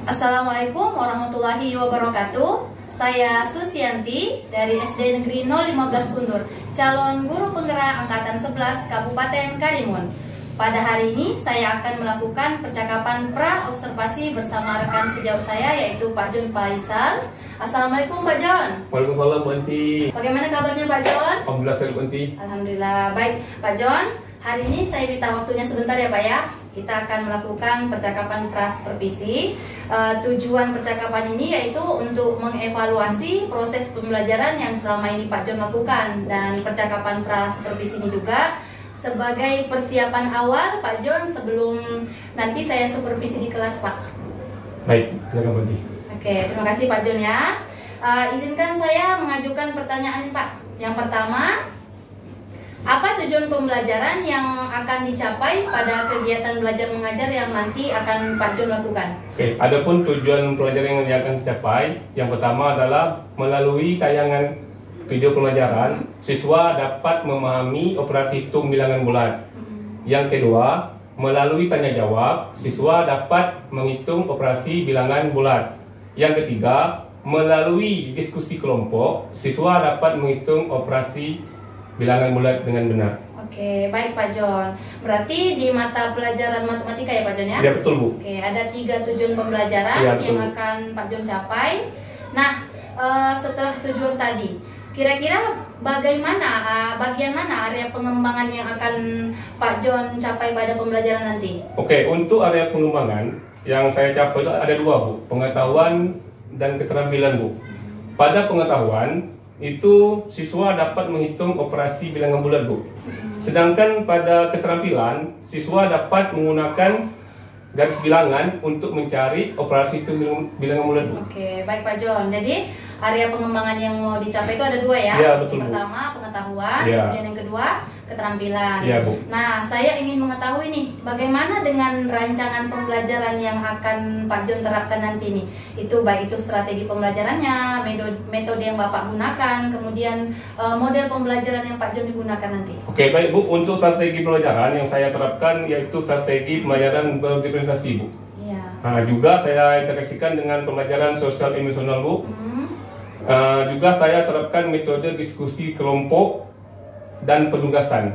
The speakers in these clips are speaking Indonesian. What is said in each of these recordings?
Assalamualaikum warahmatullahi wabarakatuh. Saya Susianti dari SD Negeri 015 Kundur, calon guru penggerak angkatan 11 Kabupaten Karimun. Pada hari ini saya akan melakukan percakapan pra-observasi bersama rekan sejauh saya, yaitu Pak John Faisal. Assalamualaikum Pak John. Waalaikumsalam Bu Anti. Bagaimana kabarnya Pak John? Alhamdulillah sehat Bu Anti. Alhamdulillah baik Pak John. Hari ini saya minta waktunya sebentar ya Pak ya. Kita akan melakukan percakapan pra-supervisi. Tujuan percakapan ini yaitu untuk mengevaluasi proses pembelajaran yang selama ini Pak John lakukan, dan percakapan pra-supervisi ini juga sebagai persiapan awal Pak John sebelum nanti saya supervisi di kelas Pak. Baik, silakan Bu Anti. Oke, terima kasih Pak John ya. Izinkan saya mengajukan pertanyaan Pak. Yang pertama, apa tujuan pembelajaran yang akan dicapai pada kegiatan belajar mengajar yang nanti akan Pak John lakukan? Oke, adapun tujuan pelajaran yang akan dicapai, yang pertama adalah melalui tayangan video pembelajaran, siswa dapat memahami operasi hitung bilangan bulat. Yang kedua, melalui tanya jawab, siswa dapat menghitung operasi bilangan bulat. Yang ketiga, melalui diskusi kelompok, siswa dapat menghitung operasi bilangan bulat dengan benar. Oke, baik Pak John. Berarti di mata pelajaran matematika ya Pak John ya? Ya betul Bu. Oke, ada 3 tujuan pembelajaran Ya, yang akan Pak John capai. Nah, setelah tujuan tadi, kira-kira bagaimana, bagian mana area pengembangan yang akan Pak John capai pada pembelajaran nanti? Oke, untuk area pengembangan yang saya capai itu ada 2 Bu, pengetahuan dan keterampilan Bu. Pada pengetahuan itu siswa dapat menghitung operasi bilangan bulat Bu. Sedangkan pada keterampilan siswa dapat menggunakan garis bilangan untuk mencari operasi hitung bilangan bulat Bu. Oke, baik Pak John. Jadi area pengembangan yang mau dicapai itu ada 2 ya? Ya betul Yang Bu. pertama pengetahuan, Ya. kemudian yang kedua keterampilan. Ya Bu. Nah, saya ingin mengetahui nih, bagaimana dengan rancangan pembelajaran yang akan Pak John terapkan nanti nih? Itu baik itu strategi pembelajarannya, metode yang Bapak gunakan, kemudian model pembelajaran yang Pak John digunakan nanti. Oke baik Bu, untuk strategi pembelajaran yang saya terapkan yaitu strategi pembelajaran berdiferensiasi Bu. Iya. Nah, juga saya integrasikan dengan pembelajaran sosial emosional Bu. Juga saya terapkan metode diskusi kelompok dan penugasan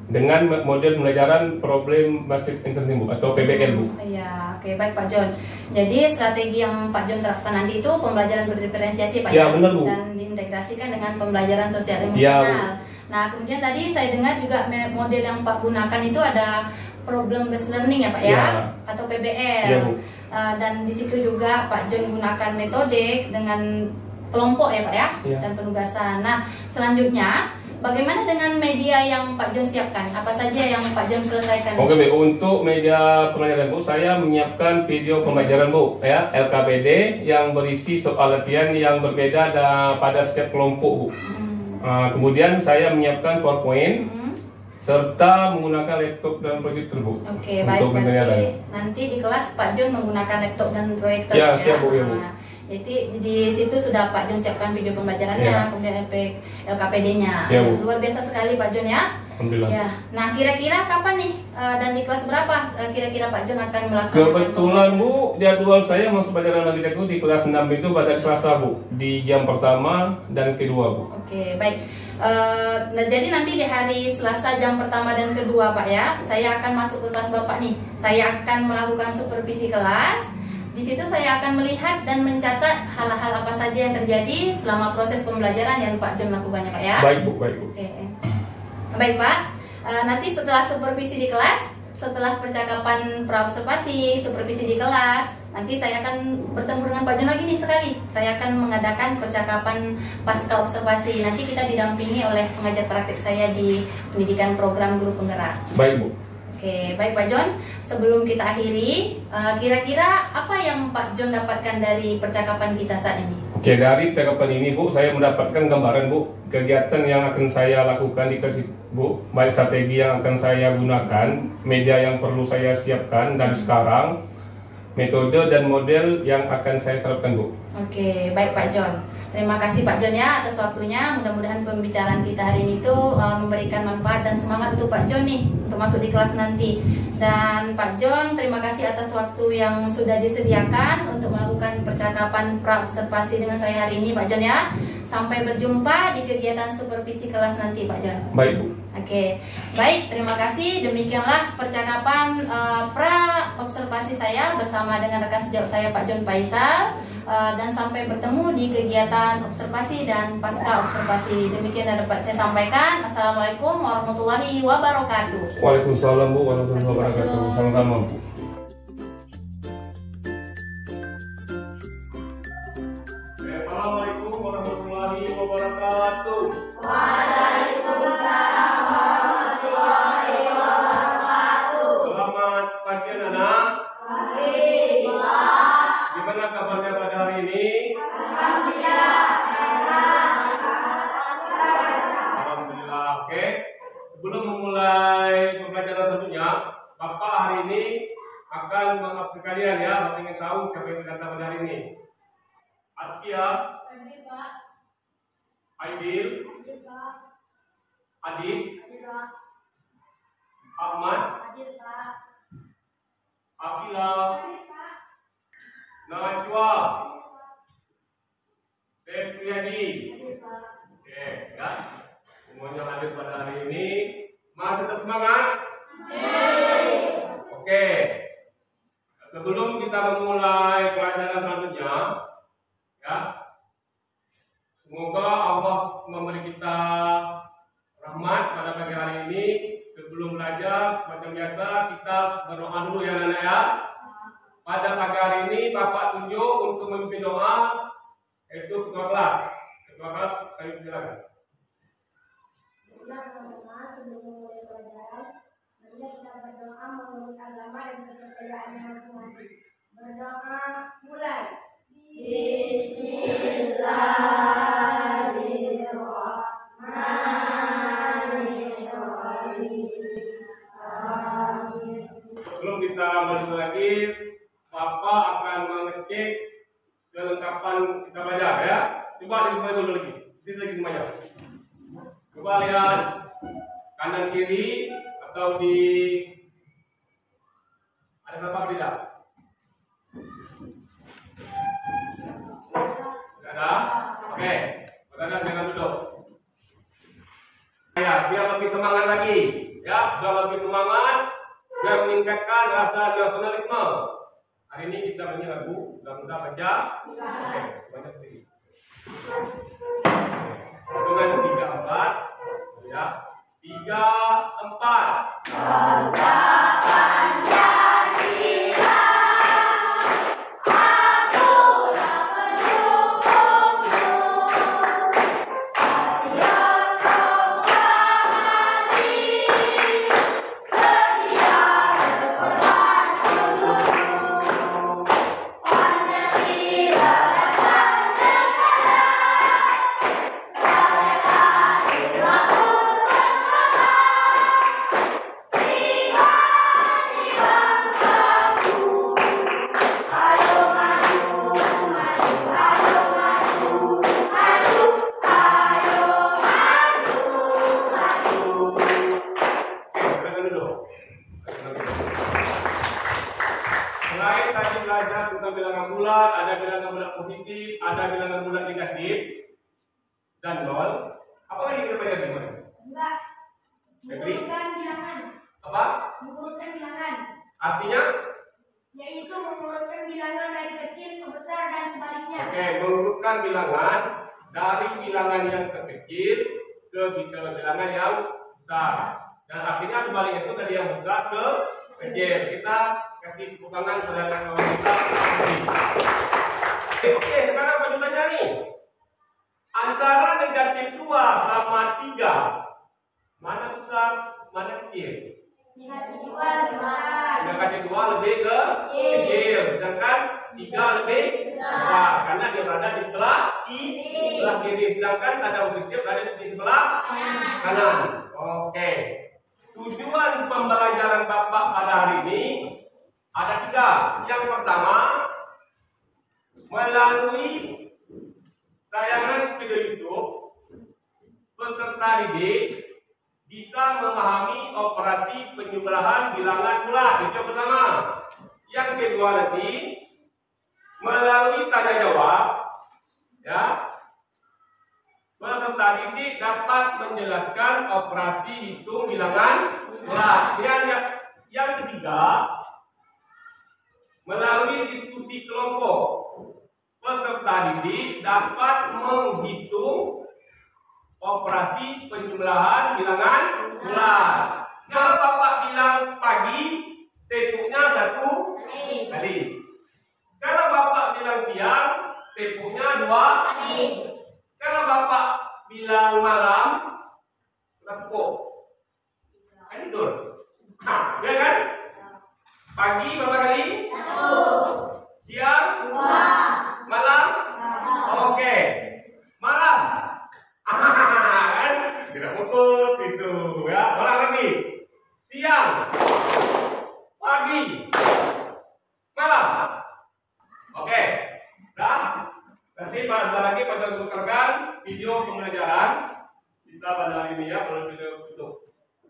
dengan model pembelajaran problem based learning Bu atau PBL Bu. Iya, oke baik Pak John. Jadi strategi yang Pak John terapkan nanti itu pembelajaran berdiferensiasi Pak Ya, benar, Bu. dan diintegrasikan dengan pembelajaran sosial Ya, emosional. Nah, kemudian tadi saya dengar juga model yang Pak gunakan itu ada problem based learning ya Pak ya, Ya. atau PBL. Ya, Bu. Dan di situ juga Pak John gunakan metode dengan kelompok ya Pak ya, Ya. dan penugasan. Nah, selanjutnya bagaimana dengan media yang Pak John siapkan? Apa saja yang Pak John selesaikan? Oke Bu, untuk media pembelajaran Bu, saya menyiapkan video pembelajaran Bu ya, LKPD yang berisi soal latihan yang berbeda pada setiap kelompok Bu. Kemudian saya menyiapkan PowerPoint serta menggunakan laptop dan proyektor Bu. Oke, baik. Nanti di kelas Pak John menggunakan laptop dan proyektor Ya, siap Bu, ya, Bu. Jadi di situ sudah Pak John siapkan video pembelajarannya, Ya. kemudian LKPD-nya. Ya, Bu. Luar biasa sekali Pak John ya. Alhamdulillah. Ya. Nah, kira-kira kapan nih dan di kelas berapa kira-kira Pak John akan melaksanakan? Kebetulan Bu, jadwal saya masuk pelajaran lagi aku di kelas 6 itu pada Selasa Bu, di jam pertama dan kedua Bu. Oke, baik. Nah, jadi nanti di hari Selasa jam pertama dan kedua Pak ya, saya akan masuk ke kelas Bapak nih. Saya akan melakukan supervisi kelas. Di situ saya akan melihat dan mencatat hal-hal apa saja yang terjadi selama proses pembelajaran yang Pak John lakukan ya Pak ya. Baik Bu, baik Bu. Oke. Baik Pak, nanti setelah supervisi di kelas, setelah percakapan pra-observasi, supervisi di kelas, nanti saya akan bertemu dengan Pak John lagi nih sekali. Saya akan mengadakan percakapan pasca observasi. Nanti kita didampingi oleh pengajar praktik saya di pendidikan program guru penggerak. Baik Bu. Oke, baik Pak John. Sebelum kita akhiri, kira-kira apa yang Pak John dapatkan dari percakapan kita saat ini? Oke, dari percakapan ini Bu, saya mendapatkan gambaran Bu, kegiatan yang akan saya lakukan di kelas Bu, baik strategi yang akan saya gunakan, media yang perlu saya siapkan dari sekarang, metode dan model yang akan saya terapkan Bu. Oke, baik Pak John. Terima kasih Pak John ya atas waktunya. Mudah-mudahan pembicaraan kita hari ini itu memberikan manfaat dan semangat untuk Pak John nih untuk masuk di kelas nanti. Dan Pak John, terima kasih atas waktu yang sudah disediakan untuk melakukan percakapan pra-observasi dengan saya hari ini Pak John ya. Sampai berjumpa di kegiatan supervisi kelas nanti Pak John. Baik Bu. Oke, baik, terima kasih. Demikianlah percakapan pra-observasi saya bersama dengan rekan sejauh saya Pak John Faisal. Dan sampai bertemu di kegiatan observasi dan pasca observasi. Demikian yang dapat saya sampaikan. Assalamualaikum warahmatullahi wabarakatuh. Waalaikumsalam Bu warahmatullahi wabarakatuh. Sama-sama Bu. Assalamualaikum warahmatullahi wabarakatuh. Waalaikumsalam warahmatullahi wabarakatuh. Selamat pagi anak. Pagi. Gimana kabarnya pada hari ini? Alhamdulillah. Oke. Sebelum memulai pembelajaran tentunya, Bapak hari ini akan mengabsen kalian ya. Bapak ingin tahu siapa yang datang pada hari ini. Askia, Aidil, Adit, Ahmad, Akila, Najwa, Febriadi. Oke, ya. Semuanya hadir pada hari ini. Masih tetap semangat? Oke. Sebelum kita memulai pelajaran selanjutnya, ya. Semoga Allah memberi kita rahmat pada pagi hari ini. Sebelum belajar, seperti biasa kita berdoa dulu ya anak-anak ya. Pada pagi hari ini Bapak tunjuk untuk memimpin doa yaitu ketua kelas. Ketua kelas, kami silakan. Teman-teman, sebelum memulai pelajaran, marilah kita berdoa menurut agama dan kepercayaannya masing-masing. Berdoa, mulai. Bismillahirrahmanirrahim. Sebelum kita lanjut lagi, Bapak akan mengecek kelengkapan kita belajar ya. Coba lihat dulu lagi. Lihat lagi semuanya. Coba lihat kanan kiri atau di ada apa tidak? Tidak ada? Oke. Pertanyaan jangan duduk. Ya, biar lebih semangat lagi. Ya, biar lebih semangat, biar meningkatkan rasa nasionalisme. Hari ini kita bernyanyi lagu, kita baca. Oke, banyak sekali. Hitungan 3, 4. Ya. 3, 4. Selain tadi belajar tentang bilangan bulat, ada bilangan bulat positif, ada bilangan bulat negatif, dan nol. Apa lagi kita pelajari kemarin? Enggak. Febri? Mengurutkan bilangan. Apa? Mengurutkan bilangan. Artinya? Yaitu mengurutkan bilangan dari kecil ke besar dan sebaliknya. Oke, mengurutkan bilangan dari bilangan yang terkecil ke bilangan yang besar. Dan artinya sebaliknya itu dari yang besar ke kecil. Kita kasih ulangan saudara kawan kita. Oke, sekarang apa jumlahnya nih? Antara negatif 2 sama 3, mana besar, mana kecil? Negatif 2 lebih besar. Negatif 2 lebih ke kecil, sedangkan 3 lebih besar karena dia berada di sebelah kiri, sedangkan ada positif berada di sebelah kanan. Oke. Tujuan pembelajaran Bapak pada hari ini ada 3. Yang pertama, melalui tayangan video YouTube, peserta didik bisa memahami operasi penjumlahan bilangan bulat. Itu yang pertama. Yang kedua nanti melalui tanya jawab, ya, peserta didik dapat menjelaskan operasi hitung bilangan bulat. Yang ketiga, melalui diskusi kelompok, peserta didik dapat menghitung operasi penjumlahan bilangan bulat. Kalau Bapak bilang pagi, tempuknya 1 kali. Kalau Bapak bilang siang, tempuknya 2 kali. Kalau Bapak bilang malam, tepuk. Kan itu. Ya kan? Pagi berapa kali? 1. Siang? 2. Malam? Oke. Malam? Kan? Tidak fokus itu, ya. Ulang lagi. Siang, pagi, malam. Oke. Dah. Nanti pada lagi pada tukarkan video pembelajaran kita pada hari ini ya, kalau video itu.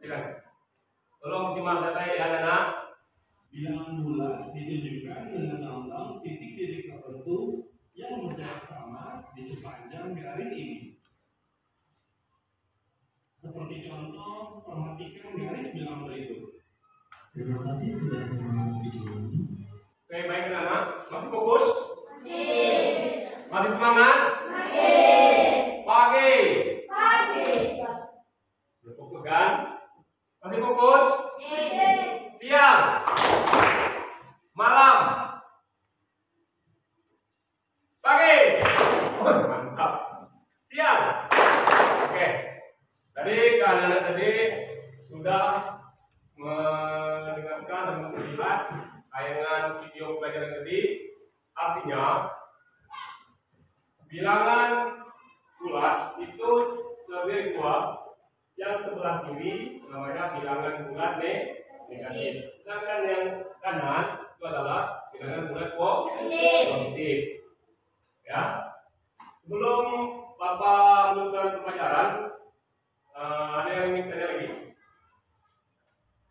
Silakan. Tolong simak data ya anak. Bilangan bulat ditunjukkan dengan lambang titik-titik tertentu yang berjarak sama di sepanjang garis ini. Seperti contoh, perhatikan garis bilangan berikut. Terima kasih sudah menonton video ini. Oke, baik anak. Masih fokus? Masih semangat? Pagi. Udah fokus kan? Masih fokus? Siang. Malam. Pagi. Oh, mantap. Siang. Oke. Tadi anak-anak tadi sudah mendengarkan dan melihat tayangan video pelajaran tadi. Artinya bilangan bulat itu terdiri dua. Yang sebelah kiri namanya bilangan bulat negatif. Sedangkan yang kanan itu adalah bilangan bulat positif. Ya. Sebelum Bapak meneruskan pelajaran, ada yang ingin tanya lagi?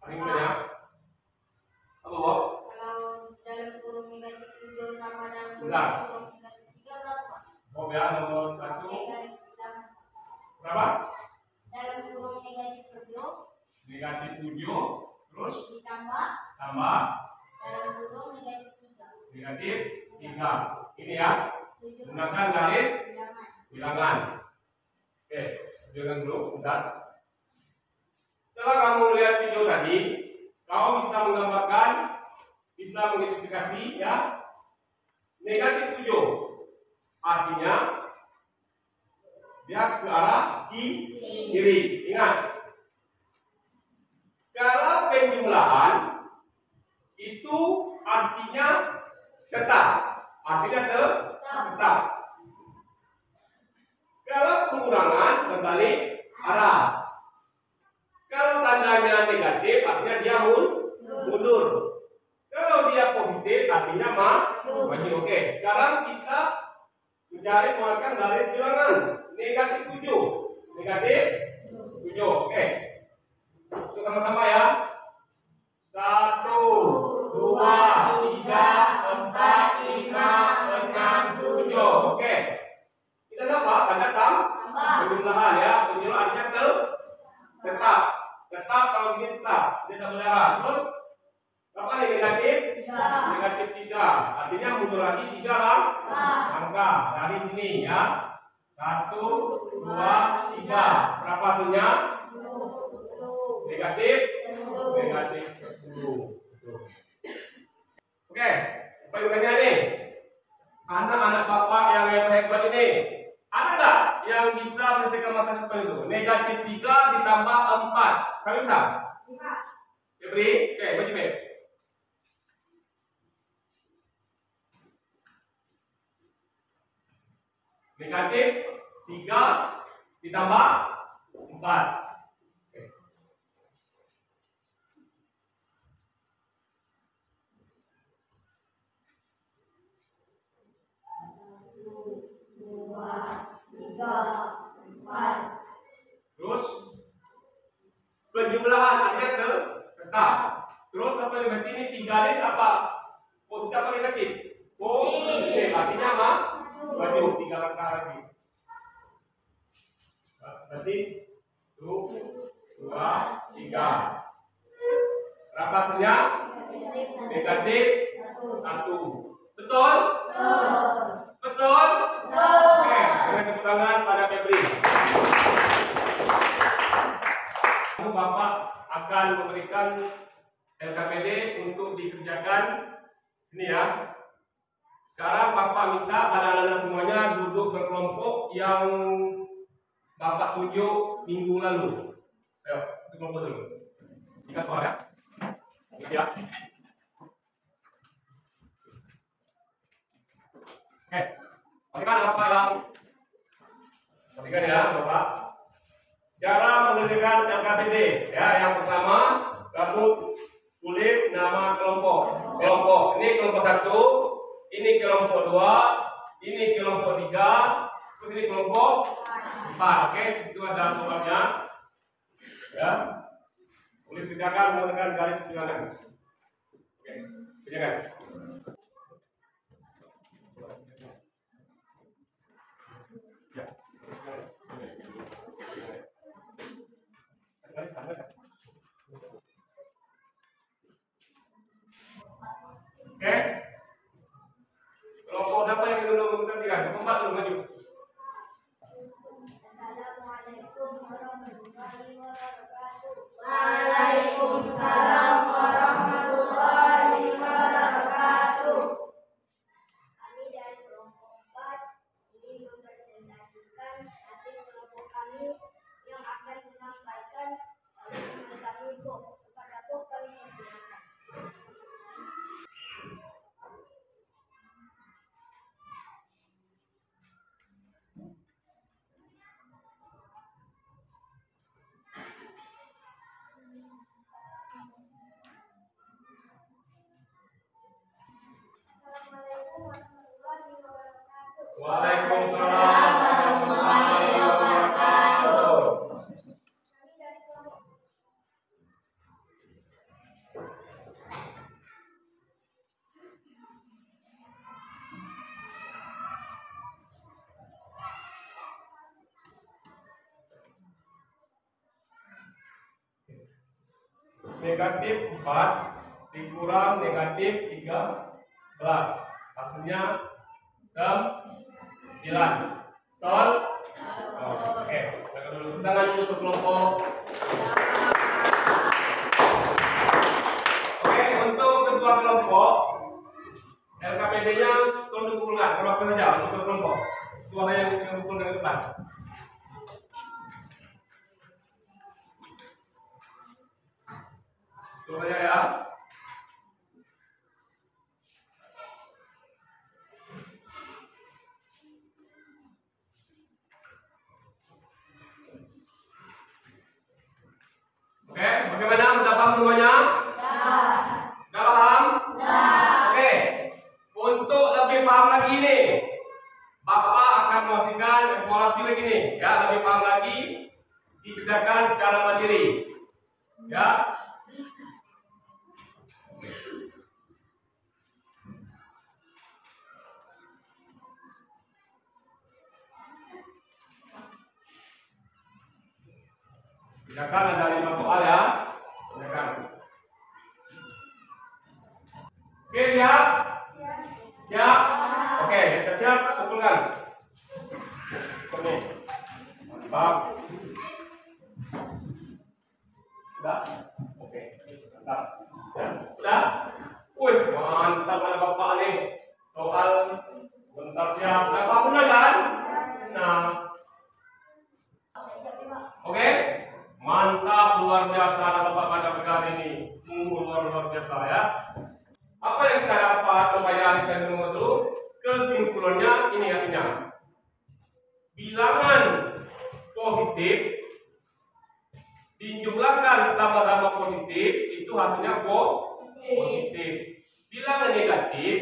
Ada yang tanya? Apa, Bob? Kalau dalam kurung negatif 7 tambah dalam Bentar. kurung negatif 3 berapa? Bob ya, nomor 1 Garis bilang. berapa? Dalam kurung negatif 7 Negatif 7, terus ditambah tambah dalam kurung negatif 3. negatif 3. Ini ya, 7 gunakan garis bilangan. bilangan. Oke, bilangan dulu, bentar. Setelah kamu lihat video tadi, kamu bisa menggambarkan, bisa mengidentifikasi ya. Negatif 7 artinya dia ke arah kiri. Ingat, kalau penjumlahan itu artinya tetap, tetap. Kalau pengurangan berbalik arah. Kalau tandanya negatif artinya dia mundur. Kalau dia positif artinya maju. Oke. Sekarang kita mencari menggunakan garis bilangan. Negatif 7. Negatif 7. Oke. Untuk sama-sama ya. 1, 2, 3, 4, 5, 6, 7. Oke. Kita dapat tanda penjumlahan ya. Penjumlahan artinya tetap. Tetap kalau ini tetap. Ini tak berdarah. Terus apa nih negatif? Negatif 3. Artinya mundur lagi 3 angka dari sini ya. 1, 2, 3. Berapa hasilnya? Negatif 10. Oke, apa yang tanya nih? Anak-anak bapak yang hebat ini, ada nggak yang bisa menyelesaikan masalah seperti itu? Negatif 3 ditambah 4. Kalian bisa? Febri, oke, baju baik. Negatif 3 ditambah 4. Dua, Penjumlahan artinya tetap. Terus apa yang berarti ini 3 ini apa? Positif apa negatif? Positif. Artinya apa? Maju 3 langkah lagi. Berarti 1, 2, 3. Berapa hasilnya? Negatif 1. Betul? Betul? Oke, dengan tepuk tangan pada Febri. Bapak akan memberikan LKPD untuk dikerjakan ini ya. Sekarang Bapak minta pada anak-anak semuanya duduk berkelompok yang Bapak tunjuk minggu lalu. Ayo, itu kelompok dulu. Ingat keluar ya. Ya. Oke, perhatikan apa yang perhatikan ya Bapak. Cara mengerjakan LKPD ya. Yang pertama, kamu tulis nama kelompok. Ini kelompok 1, ini kelompok 2, ini kelompok 3, terus ini kelompok 4. Oke, itu ada soalnya. Ya. Tulis kerjakan menggunakan garis bilangan. Oke, kerjakan. Oke. Kelompok apa yang kita mengerjakan? Kelompok dulu maju. Assalamualaikum warahmatullahi wabarakatuh. Waalaikumsalam warahmatullahi wabarakatuh. Kami dari kelompok 4 ingin mempresentasikan hasil kelompok kami yang akan disampaikan oleh teman kami Bob. Kepada Bob kami persilakan. Assalamualaikum warahmatullahi wabarakatuh. Waalaikumsalam warahmatullahi wabarakatuh. Kami dari kelompok negatif 4 dikurang negatif 13. Hasilnya 9. Betul? Oke, silakan dulu tangan untuk kelompok. Oke, untuk kedua kelompok LKPD-nya tolong dikumpulkan. Berapa saja untuk kelompok? Dua yang dikumpulkan ke depan. Coba ya. Oke, bagaimana? Sudah paham semuanya? Sudah paham? Oke, untuk lebih paham lagi nih, Bapak akan memastikan evaluasi lagi nih, ya, lebih paham lagi, dikerjakan secara mandiri, ya. Kerjakan ada 5 soal ya. Kerjakan. Oke, siap? Siap? Oke, kita siap, kumpulkan. Oke. Mantap. Sudah? Oke, mantap. Ya, sudah? Wih, mantap ada Bapak nih. Soal bentar siap. Nah, Bapak punya kan? Nah. Oke? Mantap, luar biasa ada Bapak pada hari ini. Luar biasa ya. Apa yang saya dapat lumayan dan dulu kesimpulannya ini artinya bilangan positif dijumlahkan sama-sama positif itu hasilnya positif. Bilangan negatif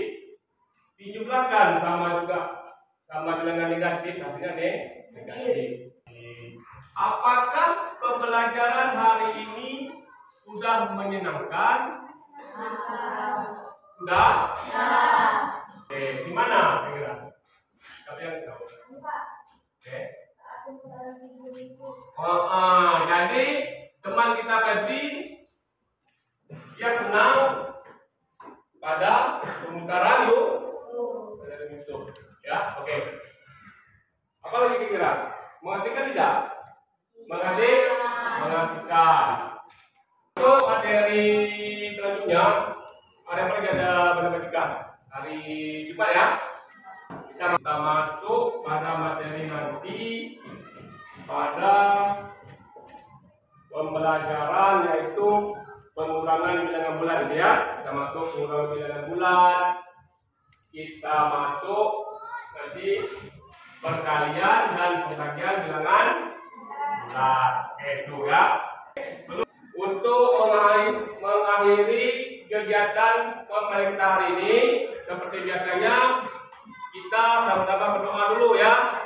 dijumlahkan sama bilangan negatif hasilnya negatif. Apakah pembelajaran hari ini Sudah menyenangkan? Sudah? Oke, di mana kira-kira? Siapa yang tahu? Oke. Jadi teman kita tadi dia senang pada pemutaran yuk. Ya, oke. Apa lagi kira-kira? Mengasihkan tidak? Mengasihkan. Untuk materi selanjutnya ada apa lagi? Ada matematika. Hari Jumat ya. Kita masuk pada materi nanti pada pembelajaran yaitu pengurangan bilangan bulan ya. Kita masuk pengurangan bilangan bulan. Kita masuk nanti perkalian dan pembagian bilangan bulan. Itu ya. Untuk mengakhiri kegiatan pembelajaran kita hari ini, seperti biasanya kita sama-sama berdoa dulu ya.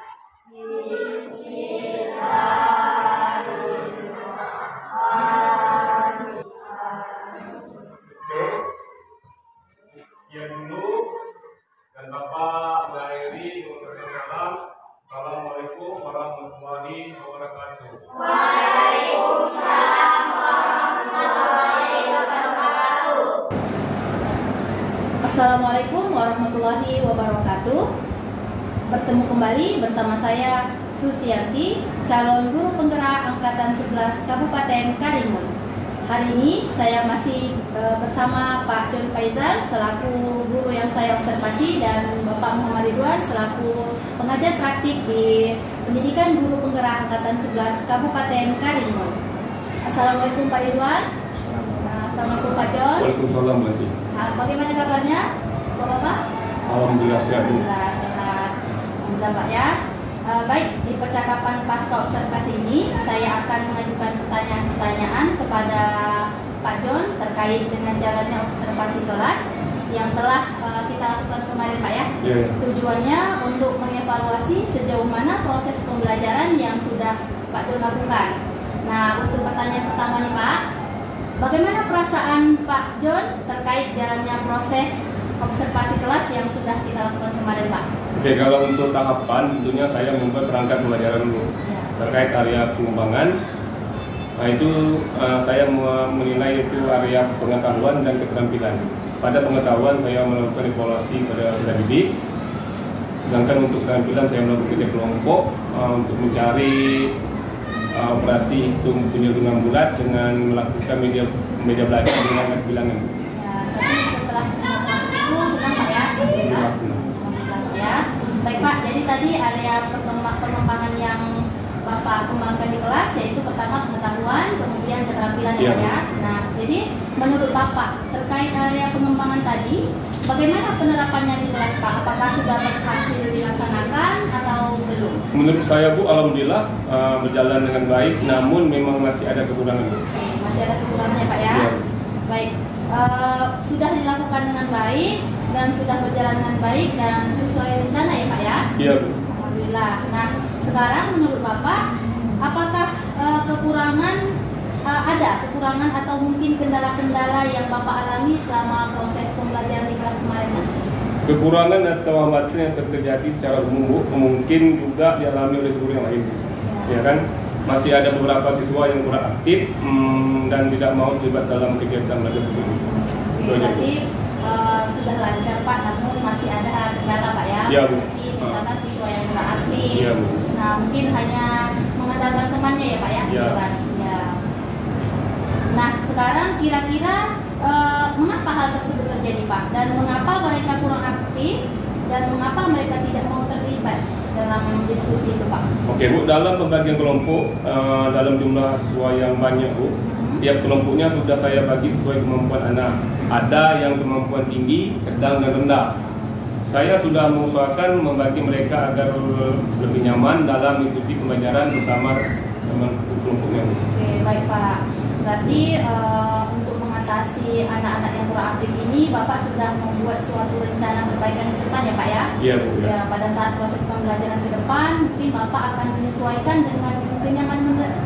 Ya dulu dan Bapak mengakhiri mengucapkan salam. Assalamualaikum warahmatullahi wabarakatuh. Waalaikumsalam warahmatullahi wabarakatuh. Assalamualaikum warahmatullahi wabarakatuh. Bertemu kembali bersama saya Susianti, calon guru penggerak angkatan 11 Kabupaten Karimun. Hari ini saya masih bersama Pak John Faizal selaku guru yang saya observasi dan Bapak Muhammad Ridwan selaku pengajar praktik di Pendidikan Guru Penggerak angkatan 11 Kabupaten Karimun. Assalamualaikum Pak Ridwan. Assalamualaikum Pak John. Waalaikumsalam. Bagaimana kabarnya Bapak? Alhamdulillah sehat. Alhamdulillah sehat. Alhamdulillah Pak ya. Baik, di percakapan pasca observasi ini saya akan mengajukan pertanyaan-pertanyaan kepada Pak John terkait dengan jalannya observasi kelas yang telah kita lakukan kemarin Pak ya. Tujuannya untuk mengevaluasi sejauh mana proses pembelajaran yang sudah Pak John lakukan. Nah, untuk pertanyaan pertama nih Pak, bagaimana perasaan Pak John terkait jalannya proses observasi kelas yang sudah kita lakukan kemarin Pak? Oke, kalau untuk tahapan tentunya saya membuat perangkat pembelajaran dulu terkait area pengembangan. Nah itu saya menilai itu area pengetahuan dan keterampilan. Pada pengetahuan saya melakukan evaluasi pada peserta didik, sedangkan untuk keterampilan saya melakukan kerja kelompok untuk mencari operasi hitung penyelungan bulat dengan melakukan media belajar dengan bilangan. Tapi setelah proses itu senang Pak ya? Ya. Baik Pak, jadi tadi area pengembangan yang Bapak kembangkan di kelas yaitu pertama pengetahuan, kemudian keterampilan ya. Nah, jadi menurut Bapak terkait area pengembangan tadi, bagaimana penerapannya di kelas Pak? Apakah sudah berhasil dilaksanakan atau belum? Menurut saya Bu, alhamdulillah berjalan dengan baik, namun memang masih ada kekurangan Bu. Masih ada kekurangannya Pak ya? Ya. Baik, sudah dilakukan dengan baik dan sudah berjalan dengan baik dan sesuai rencana ya Pak ya? Iya Bu. Alhamdulillah. Nah, sekarang menurut Bapak, apakah ada kekurangan atau mungkin kendala-kendala yang Bapak alami selama proses pembelajaran di kelas kemarin? Kekurangan atau hambatan yang terjadi secara umum Bu, mungkin juga dialami oleh guru yang lain, ya kan? Masih ada beberapa siswa yang kurang aktif dan tidak mau terlibat dalam kegiatan belajar tersebut. Berarti sudah lancar Pak, namun masih ada kendala Pak ya? Iya Bu. Seperti misalkan siswa yang kurang aktif. Iya Bu. Nah, mungkin hanya mengandalkan temannya ya Pak ya? Iya. Ya. Nah, sekarang kira-kira mengapa hal tersebut terjadi Pak? Dan mengapa mereka kurang aktif? Dan mengapa mereka tidak mau terlibat dalam diskusi itu Pak? Oke Bu, dalam pembagian kelompok dalam jumlah siswa yang banyak Bu, tiap kelompoknya sudah saya bagi sesuai kemampuan anak. Ada yang kemampuan tinggi, sedang dan rendah. Saya sudah mengusahakan membagi mereka agar lebih nyaman dalam mengikuti pembelajaran bersama teman kelompoknya. Oke, baik Pak. Berarti untuk mengatasi anak-anak yang kurang aktif ini, Bapak sudah membuat suatu rencana perbaikan ke depan ya Pak ya? Iya Bu. Ya, pada saat proses pembelajaran ke depan, mungkin Bapak akan menyesuaikan dengan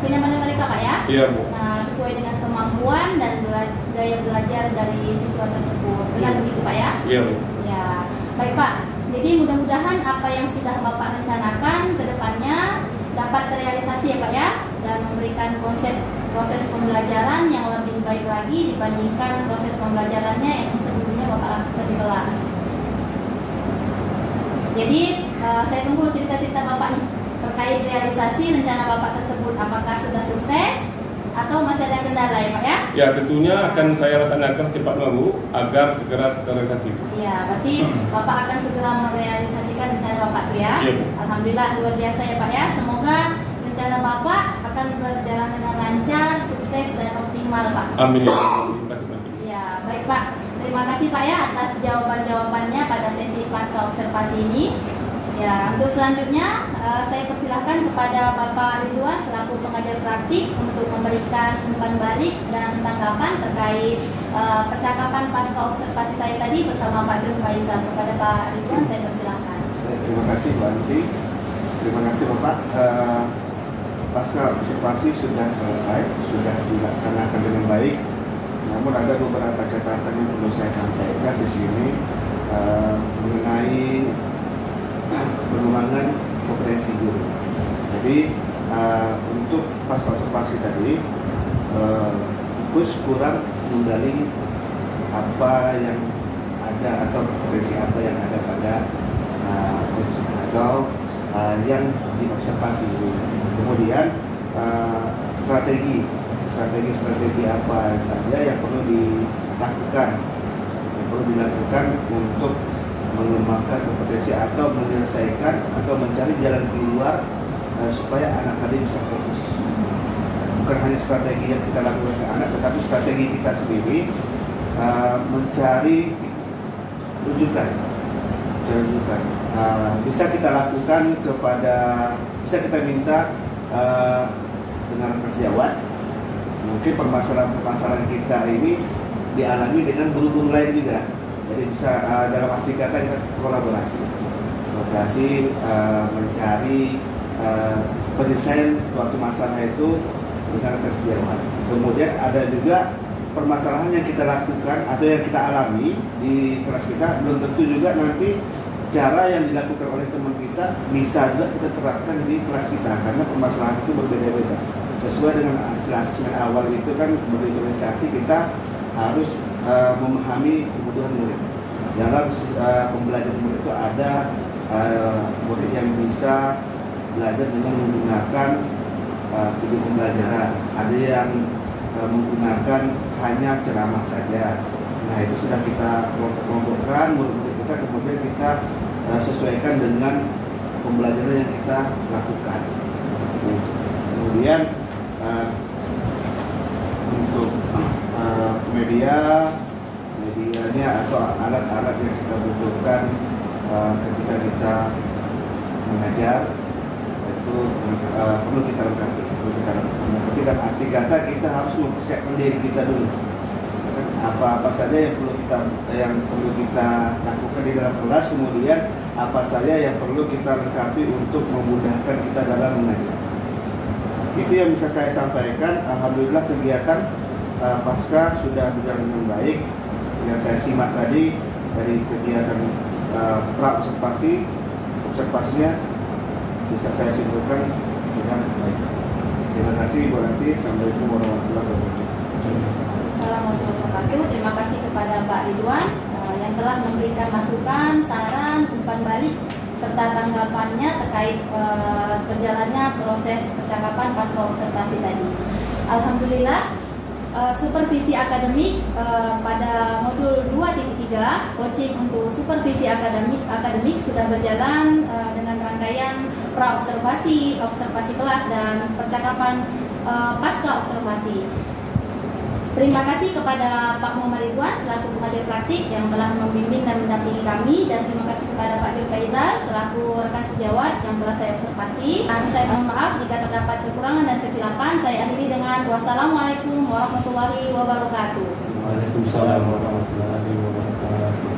kenyamanan mereka Pak ya? Iya Bu. Nah, sesuai dengan kemampuan dan gaya belajar dari siswa tersebut. Benar begitu Pak ya? Iya. Ya, baik Pak. Jadi mudah-mudahan apa yang sudah Bapak rencanakan ke depannya dapat terrealisasi ya Pak ya, dan memberikan proses pembelajaran yang lebih baik lagi dibandingkan proses pembelajarannya yang sebelumnya Bapak lakukan di kelas. Jadi saya tunggu cerita-cerita Bapak nih terkait realisasi rencana Bapak tersebut, apakah sudah sukses atau masih ada kendala ya Pak ya? Ya, tentunya akan saya laksanakan secepatnya Bu agar segera terrealisasi. Ya, berarti Bapak akan segera merealisasikan rencana Bapak tuh ya? Iya Bu. Alhamdulillah luar biasa ya Pak ya. Semoga rencana Bapak akan berjalan dengan lancar, sukses dan optimal Pak. Amin ya. Terima kasih Pak. Ya, baik Pak. Terima kasih Pak ya atas jawaban-jawabannya pada sesi pasca observasi ini. Ya, untuk selanjutnya saya persilahkan kepada Bapak Ridwan selaku pengajar praktik untuk memberikan umpan balik dan tanggapan terkait percakapan pasca observasi saya tadi bersama Pak John Faisal. Kepada Pak Ridwan saya persilahkan. Terima kasih Bu Anti. Terima kasih Bapak. Pasca observasi sudah selesai, sudah dilaksanakan dengan baik. Namun ada beberapa catatan yang perlu saya sampaikan di sini mengenai pengembangan kompetensi guru. Jadi untuk pasca observasi tadi fokus kurang menggali apa yang ada atau kompetensi apa yang ada pada atau yang diobservasi. Kemudian strategi apa saja yang perlu dilakukan untuk mengembangkan kompetensi atau menyelesaikan atau mencari jalan keluar supaya anak tadi bisa fokus. Bukan hanya strategi yang kita lakukan ke anak, tetapi strategi kita sendiri mencari rujukan. Bisa kita lakukan bisa kita minta dengan sejawat. Mungkin permasalahan kita ini dialami dengan guru-guru lain juga. Jadi bisa dalam arti kata kita kolaborasi mencari pendesain suatu masalah itu dengan kesejahteraan. Kemudian ada juga permasalahan yang kita lakukan atau yang kita alami di kelas kita belum tentu juga nanti cara yang dilakukan oleh teman kita bisa juga kita terapkan di kelas kita karena permasalahan itu berbeda-beda. Sesuai dengan hasil asesmen awal itu kan berinvestasi kita harus memahami kebutuhan murid. Dalam pembelajaran murid itu ada murid yang bisa belajar dengan menggunakan video pembelajaran, ada yang menggunakan hanya ceramah saja. Nah itu sudah kita kelompokkan murid-murid kita, kemudian kita sesuaikan dengan pembelajaran yang kita lakukan. Kemudian untuk medianya atau alat-alat yang kita butuhkan ketika kita mengajar itu perlu kita lengkapi. Tapi dalam arti kata kita harus mempersiapkan diri kita dulu. Apa saja yang perlu kita lakukan di dalam kelas, kemudian apa saja yang perlu kita lengkapi untuk memudahkan kita dalam mengajar. Itu yang bisa saya sampaikan. Alhamdulillah kegiatan pasca sudah berjalan dengan baik. Yang saya simak tadi dari kegiatan observasinya bisa saya simpulkan sudah baik. Terima kasih Bu Anti. Assalamualaikum warahmatullahi wabarakatuh. Assalamualaikum warahmatullahi wabarakatuh. Terima kasih kepada Pak Ridwan yang telah memberikan masukan, saran, umpan balik serta tanggapannya terkait berjalannya proses percakapan pasca observasi tadi. Alhamdulillah, supervisi akademik pada modul 2.3 coaching untuk supervisi akademik sudah berjalan dengan rangkaian pra-observasi, observasi kelas dan percakapan pasca observasi. Terima kasih kepada Pak Muhammad Ridwan selaku pengajar praktik yang telah membimbing dan mendampingi kami, dan terima kasih kepada Pak John Faisal selaku rekan sejawat yang telah saya observasi. Dan saya mohon maaf jika terdapat kekurangan dan kesilapan. Saya akhiri dengan wassalamualaikum warahmatullahi wabarakatuh. Waalaikumsalam warahmatullahi wabarakatuh.